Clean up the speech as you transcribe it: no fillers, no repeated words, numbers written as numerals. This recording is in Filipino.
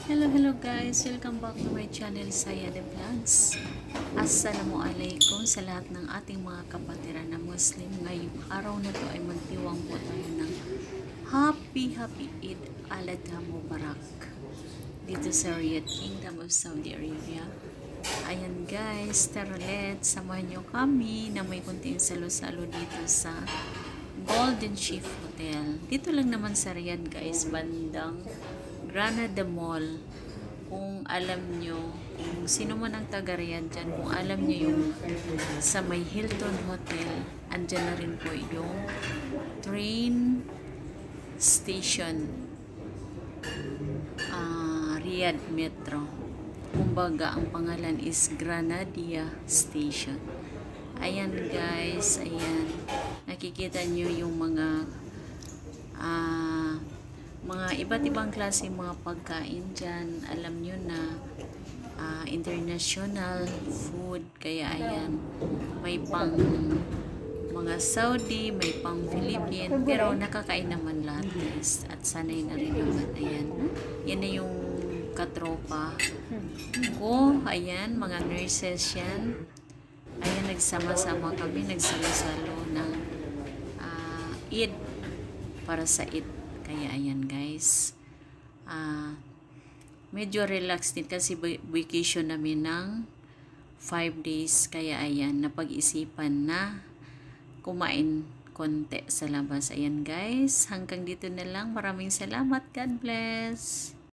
Hello guys, welcome back to my channel Saya The Vlogs. Assalamualaikum sa lahat ng ating mga kapatiran na Muslim. Ngayong araw na to ay magdiwang po tayo ng Happy Eid al-Adha Mubarak dito sa Riyadh Kingdom of Saudi Arabia. Ayan guys, tara let's samahan nyo kami na may kunting salo-salo dito sa Golden Chief Hotel. Dito lang naman sa Riyadh guys, bandang Granada Mall. Kung alam nyo, kung sino man ang taga Riyadh dyan, kung alam nyo yung sa may Hilton Hotel, andyan na rin po yung train station, Riyadh Metro. Kumbaga, ang pangalan is Granadia Station. Ayan guys, ayan. Nakikita nyo yung mga iba't ibang klase mga pagkain dyan. Alam nyo na international food. Kaya ayan, may pang mga Saudi, may pang Philippine, pero nakakain naman lahat guys. At sanay na rin naman. Ayan, yan na yung katropa ko. Ayan, mga nurses yan. Ayan, nagsama-sama kami, nagsalo-salo ng Eid, para sa Eid. Kaya ayan guys, medyo relax din kasi vacation namin ng 5 days. Kaya ayan, napag-isipan na kumain konti sa labas. Ayan guys, hanggang dito na lang. Maraming salamat. God bless.